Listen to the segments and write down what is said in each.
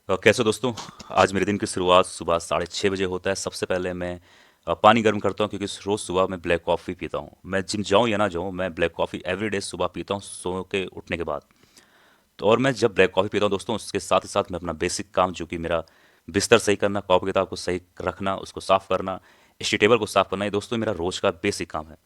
कैसे हो दोस्तों। आज मेरे दिन की शुरुआत सुबह 6:30 बजे होता है। सबसे पहले मैं पानी गर्म करता हूँ, क्योंकि रोज़ सुबह मैं ब्लैक कॉफ़ी पीता हूँ। मैं जिम जाऊँ या ना जाऊँ, मैं ब्लैक कॉफ़ी एवरीडे सुबह पीता हूँ सो के उठने के बाद। तो और मैं जब ब्लैक कॉफ़ी पीता हूँ दोस्तों, उसके साथ ही साथ मैं अपना बेसिक काम, जो कि मेरा बिस्तर सही करना, कॉपी किताब को सही रखना, उसको साफ़ करना, स्टडी टेबल को साफ़ करना, ये दोस्तों मेरा रोज़ का बेसिक काम है।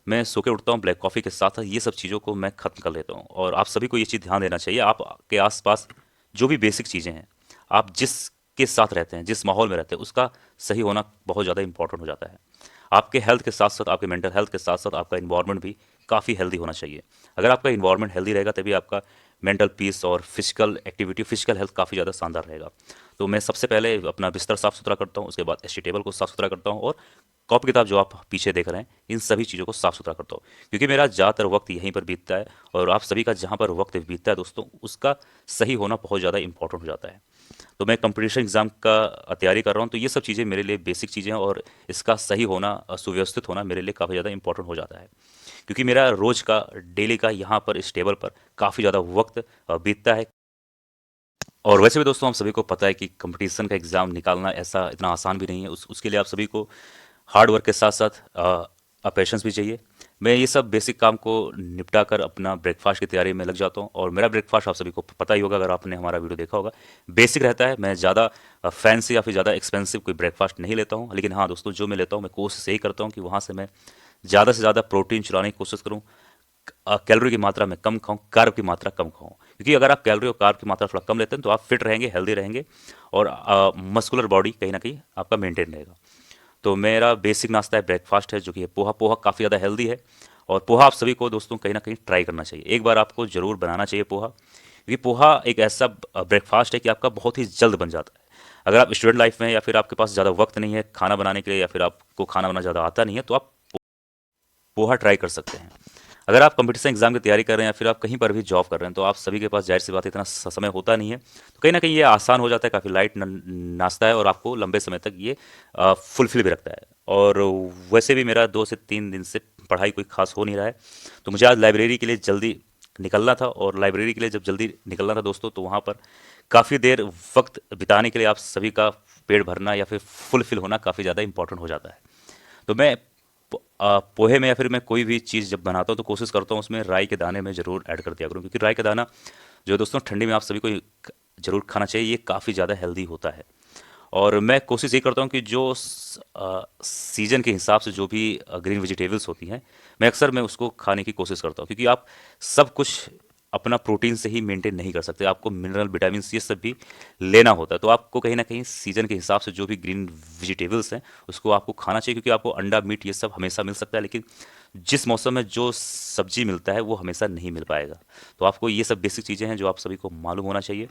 मैं सो के उठता हूँ, ब्लैक कॉफ़ी के साथ साथ ये सब चीज़ों को मैं ख़त्म कर लेता हूँ। और आप सभी को ये चीज़ ध्यान देना चाहिए, आपके आसपास जो भी बेसिक चीज़ें हैं, आप जिसके साथ रहते हैं, जिस माहौल में रहते हैं, उसका सही होना बहुत ज़्यादा इंपॉर्टेंट हो जाता है। आपके हेल्थ के साथ साथ, आपके मेंटल हेल्थ के साथ साथ आपका इन्वायरमेंट भी काफ़ी हेल्दी होना चाहिए। अगर आपका इन्वायरमेंट हेल्दी रहेगा, तभी आपका मेंटल पीस और फिजिकल एक्टिविटी, फिजिकल हेल्थ काफ़ी ज़्यादा शानदार रहेगा। तो मैं सबसे पहले अपना बिस्तर साफ़ सुथरा करता हूँ, उसके बाद स्टडी टेबल को साफ़ सुथरा करता हूँ, और कॉपी किताब जो आप पीछे देख रहे हैं, इन सभी चीज़ों को साफ़ सुथरा करता हूँ, क्योंकि मेरा ज़्यादातर वक्त यहीं पर बीतता है। और आप सभी का जहाँ पर वक्त बीतता है दोस्तों, उसका सही होना बहुत ज़्यादा इंपॉर्टेंट हो जाता है। तो मैं कंपटीशन एग्ज़ाम का तैयारी कर रहा हूँ, तो ये सब चीज़ें मेरे लिए बेसिक चीज़ें हैं, और इसका सही होना, सुव्यवस्थित होना मेरे लिए काफ़ी ज़्यादा इंपॉर्टेंट हो जाता है, क्योंकि मेरा रोज़ का, डेली का यहाँ पर इस टेबल पर काफ़ी ज़्यादा वक्त बीतता है। और वैसे भी दोस्तों, हम सभी को पता है कि कंपटीशन का एग्ज़ाम निकालना ऐसा इतना आसान भी नहीं है। उसके लिए आप सभी को हार्ड वर्क के साथ साथ पेशेंस भी चाहिए। मैं ये सब बेसिक काम को निपटा कर अपना ब्रेकफास्ट की तैयारी में लग जाता हूँ, और मेरा ब्रेकफास्ट आप सभी को पता ही होगा, अगर आपने हमारा वीडियो देखा होगा। बेसिक रहता है। मैं ज़्यादा फैंसी या फिर ज़्यादा एक्सपेंसिव कोई ब्रेकफास्ट नहीं लेता हूँ, लेकिन हाँ दोस्तों, जो मैं लेता हूँ, मैं कोशिश यही करता हूँ कि वहाँ से मैं ज़्यादा से ज़्यादा प्रोटीन चुराने की कोशिश करूँ। कैलोरी की मात्रा में कम खाऊं, कार्ब की मात्रा कम खाऊं, क्योंकि अगर आप कैलोरी और कार्ब की मात्रा थोड़ा कम लेते हैं, तो आप फिट रहेंगे, हेल्दी रहेंगे, और मस्कुलर बॉडी कहीं ना कहीं आपका मेंटेन रहेगा। तो मेरा बेसिक नाश्ता है, ब्रेकफास्ट है, जो कि है पोहा। पोहा काफ़ी ज़्यादा हेल्दी है, और पोहा आप सभी को दोस्तों कहीं ना कहीं ट्राई करना चाहिए। एक बार आपको ज़रूर बनाना चाहिए पोहा, क्योंकि पोहा एक ऐसा ब्रेकफास्ट है कि आपका बहुत ही जल्द बन जाता है। अगर आप स्टूडेंट लाइफ में, या फिर आपके पास ज़्यादा वक्त नहीं है खाना बनाने के लिए, या फिर आपको खाना बनाना ज़्यादा आता नहीं है, तो आप पोहा ट्राई कर सकते हैं। अगर आप कंपटीशन एग्जाम की तैयारी कर रहे हैं, या फिर आप कहीं पर भी जॉब कर रहे हैं, तो आप सभी के पास जाहिर सी बात है इतना समय होता नहीं है, तो कहीं ना कहीं ये आसान हो जाता है, काफ़ी लाइट नाश्ता है, और आपको लंबे समय तक ये फुलफिल भी रखता है। और वैसे भी मेरा 2 से 3 दिन से पढ़ाई कोई खास हो नहीं रहा है, तो मुझे आज लाइब्रेरी के लिए जल्दी निकलना था। और लाइब्रेरी के लिए जब जल्दी निकलना था दोस्तों, तो वहाँ पर काफ़ी देर वक्त बिताने के लिए आप सभी का पेट भरना या फिर फुलफिल होना काफ़ी ज़्यादा इंपॉर्टेंट हो जाता है। तो मैं पोहे में, या फिर मैं कोई भी चीज़ जब बनाता हूँ, तो कोशिश करता हूँ उसमें राई के दाने में ज़रूर ऐड कर दिया करूँ, क्योंकि राई का दाना जो है दोस्तों, ठंडी में आप सभी को ज़रूर खाना चाहिए। ये काफ़ी ज़्यादा हेल्दी होता है। और मैं कोशिश ये करता हूँ कि जो सीजन के हिसाब से जो भी ग्रीन वेजिटेबल्स होती हैं, मैं उसको खाने की कोशिश करता हूँ, क्योंकि आप सब कुछ अपना प्रोटीन से ही मेंटेन नहीं कर सकते, आपको मिनरल, विटामिन, ये सब भी लेना होता है। तो आपको कहीं ना कहीं सीजन के हिसाब से जो भी ग्रीन वेजिटेबल्स हैं, उसको आपको खाना चाहिए, क्योंकि आपको अंडा, मीट ये सब हमेशा मिल सकता है, लेकिन जिस मौसम में जो सब्जी मिलता है, वो हमेशा नहीं मिल पाएगा। तो आपको ये सब बेसिक चीज़ें हैं जो आप सभी को मालूम होना चाहिए।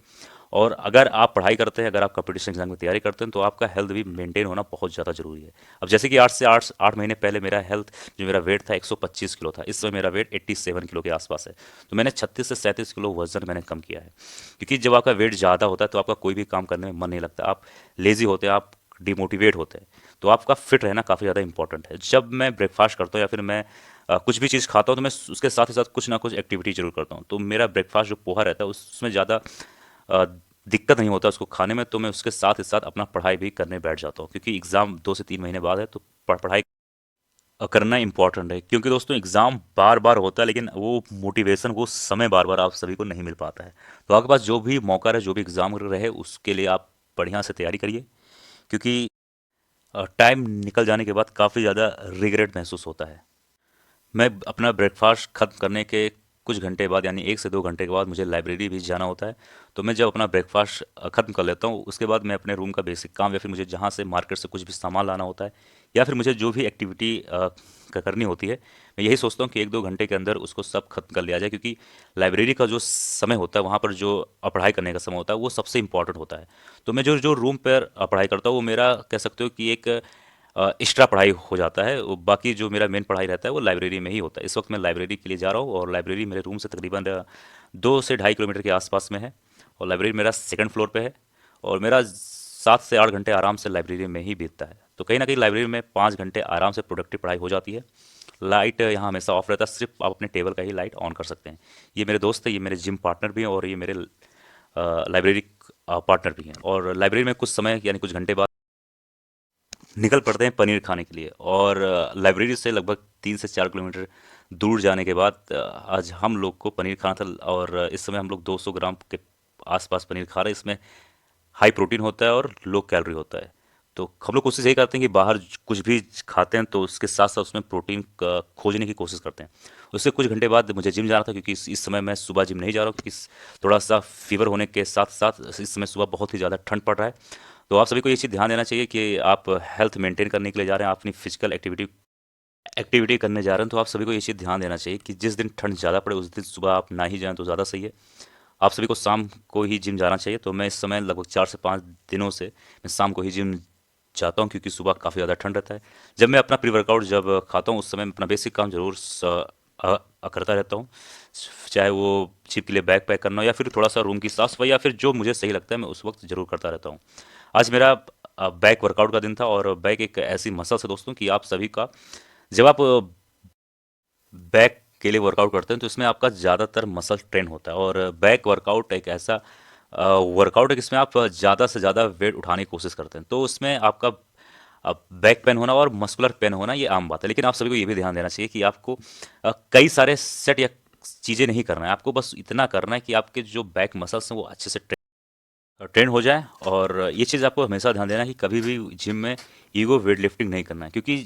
और अगर आप पढ़ाई करते हैं, अगर आप कंपटीशन एग्जाम की तैयारी करते हैं, तो आपका हेल्थ भी मेंटेन होना बहुत ज़्यादा ज़रूरी है। अब जैसे कि 8 महीने पहले मेरा हेल्थ, जो मेरा वेट था, 125 किलो था। इस समय मेरा वेट 87 किलो के आसपास है। तो मैंने 36 से 37 किलो वजन मैंने कम किया है, क्योंकि जब आपका वेट ज़्यादा होता है, तो आपका कोई भी काम करने में मन नहीं लगता, आप लेज़ी होते हैं, आप डिमोटिवेट होते हैं। तो आपका फिट रहना काफ़ी ज़्यादा इंपॉर्टेंट है। जब मैं ब्रेकफास्ट करता हूँ, या फिर मैं कुछ भी चीज़ खाता हूँ, तो मैं उसके साथ ही साथ कुछ ना कुछ एक्टिविटी जरूर करता हूँ। तो मेरा ब्रेकफास्ट जो पोहा रहता है, उसमें ज़्यादा अ, दिक्कत नहीं होता उसको खाने में। तो मैं उसके साथ ही साथ अपना पढ़ाई भी करने बैठ जाता हूँ, क्योंकि एग्ज़ाम 2 से 3 महीने बाद है, तो पढ़ाई करना इंपॉर्टेंट है। क्योंकि दोस्तों, एग्ज़ाम बार बार होता है, लेकिन वो मोटिवेशन, वो समय बार बार आप सभी को नहीं मिल पाता है। तो आपके पास जो भी मौका रहे, जो भी एग्ज़ाम रहे, उसके लिए आप बढ़िया से तैयारी करिए, क्योंकि टाइम निकल जाने के बाद काफ़ी ज़्यादा रिग्रेट महसूस होता है। मैं अपना ब्रेकफास्ट खत्म करने के कुछ घंटे बाद, यानी 1 से 2 घंटे के बाद, मुझे लाइब्रेरी भी जाना होता है। तो मैं जब अपना ब्रेकफास्ट खत्म कर लेता हूँ, उसके बाद मैं अपने रूम का बेसिक काम, या फिर मुझे जहाँ से मार्केट से कुछ भी सामान लाना होता है, या फिर मुझे जो भी एक्टिविटी करनी होती है, मैं यही सोचता हूँ कि 1-2 घंटे के अंदर उसको सब खत्म कर लिया जाए, क्योंकि लाइब्रेरी का जो समय होता है, वहाँ पर जो पढ़ाई करने का समय होता है, वो सबसे इंपॉर्टेंट होता है। तो मैं जो जो रूम पर पढ़ाई करता हूँ, वो मेरा कह सकते हो कि एक एक्स्ट्रा पढ़ाई हो जाता है। बाकी जो मेरा मेन पढ़ाई रहता है, वो लाइब्रेरी में ही होता है। इस वक्त मैं लाइब्रेरी के लिए जा रहा हूँ, और लाइब्रेरी मेरे रूम से तकरीबन 2 से ढाई किलोमीटर के आसपास में है, और लाइब्रेरी मेरा सेकंड फ्लोर पे है। और मेरा 7 से 8 घंटे आराम से लाइब्रेरी में ही बीतता है। तो कहीं ना कहीं लाइब्रेरी में 5 घंटे आराम से प्रोडक्टिव पढ़ाई हो जाती है। लाइट यहाँ हमेशा ऑफ रहता है, सिर्फ आप अपने टेबल का ही लाइट ऑन कर सकते हैं। ये मेरे दोस्त हैं, ये मेरे जिम पार्टनर भी हैं, और ये मेरे लाइब्रेरी पार्टनर भी हैं और लाइब्रेरी में कुछ समय यानी कुछ घंटे बाद निकल पड़ते हैं पनीर खाने के लिए। और लाइब्रेरी से लगभग 3 से 4 किलोमीटर दूर जाने के बाद आज हम लोग को पनीर खाना था। और इस समय हम लोग 200 ग्राम के आसपास पनीर खा रहे हैं। इसमें हाई प्रोटीन होता है और लो कैलोरी होता है। तो हम लोग कोशिश यही करते हैं कि बाहर कुछ भी खाते हैं तो उसके साथ साथ उसमें प्रोटीन का खोजने की कोशिश करते हैं। उससे कुछ घंटे बाद मुझे जिम जाना था, क्योंकि इस समय मैं सुबह जिम नहीं जा रहा हूँ, क्योंकि थोड़ा सा फीवर होने के साथ साथ इस समय सुबह बहुत ही ज़्यादा ठंड पड़ रहा है। तो आप सभी को ये चीज़ ध्यान देना चाहिए कि आप हेल्थ मेंटेन करने के लिए जा रहे हैं, आप अपनी फिजिकल एक्टिविटी एक्टिविटी करने जा रहे हैं, तो आप सभी को ये चीज़ ध्यान देना चाहिए कि जिस दिन ठंड ज़्यादा पड़े उस दिन सुबह आप ना ही जाएं तो ज़्यादा सही है। आप सभी को शाम को ही जिम जाना चाहिए। तो मैं इस समय लगभग 4 से 5 दिनों से मैं शाम को ही जिम जाता हूँ, क्योंकि सुबह काफ़ी ज़्यादा ठंड रहता है। जब मैं अपना प्री वर्कआउट जब खाता हूँ उस समय मैं अपना बेसिक काम जरूर करता रहता हूँ। चाहे वो जिम के लिए बैग पैक करना हो या फिर थोड़ा सा रूम की साफ सफाई, या फिर जो मुझे सही लगता है मैं उस वक्त जरूर करता रहता हूँ। आज मेरा बैक वर्कआउट का दिन था। और बैक एक ऐसी मसल है दोस्तों कि आप सभी का जब आप बैक के लिए वर्कआउट करते हैं तो इसमें आपका ज़्यादातर मसल ट्रेन होता है। और बैक वर्कआउट एक ऐसा वर्कआउट है जिसमें आप ज़्यादा से ज़्यादा वेट उठाने की कोशिश करते हैं। तो उसमें आपका बैक पेन होना और मस्कुलर पेन होना ये आम बात है। लेकिन आप सभी को ये भी ध्यान देना चाहिए कि आपको कई सारे सेट या चीज़ें नहीं करना है। आपको बस इतना करना है कि आपके जो बैक मसल्स हैं वो अच्छे से ट्रेंड हो जाए। और ये चीज़ आपको हमेशा ध्यान देना है कि कभी भी जिम में ईगो वेट लिफ्टिंग नहीं करना है, क्योंकि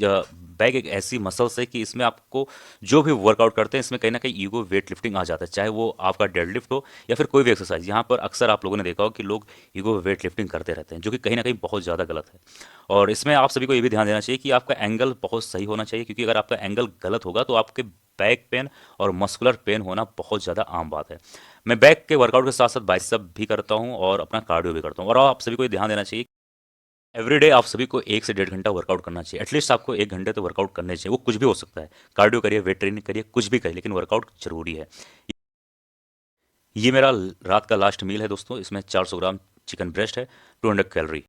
बैक एक ऐसी मसल्स है कि इसमें आपको जो भी वर्कआउट करते हैं इसमें कहीं ना कहीं ईगो वेट लिफ्टिंग आ जाता है। चाहे वो आपका डेडलिफ्ट हो या फिर कोई भी एक्सरसाइज, यहाँ पर अक्सर आप लोगों ने देखा हो कि लोग ईगो वेट लिफ्टिंग करते रहते हैं, जो कि कहीं ना कहीं बहुत ज़्यादा गलत है। और इसमें आप सभी को ये भी ध्यान देना चाहिए कि आपका एंगल बहुत सही होना चाहिए, क्योंकि अगर आपका एंगल गलत होगा तो आपके बैक पेन और मस्कुलर पेन होना बहुत ज़्यादा आम बात है। मैं बैक के वर्कआउट के साथ साथ बाइसेप भी करता हूँ और अपना कार्डियो भी करता हूँ। और आप सभी को ये ध्यान देना चाहिए, एवरीडे आप सभी को 1 से 1.5 घंटा वर्कआउट करना चाहिए। एटलीस्ट आपको 1 घंटे तो वर्कआउट करने चाहिए। वो कुछ भी हो सकता है, कार्डियो करिए, वेट ट्रेनिंग करिए, कुछ भी करिए, लेकिन वर्कआउट जरूरी है। ये मेरा रात का लास्ट मील है दोस्तों। इसमें 400 ग्राम चिकन ब्रेस्ट है, 200 कैलोरी।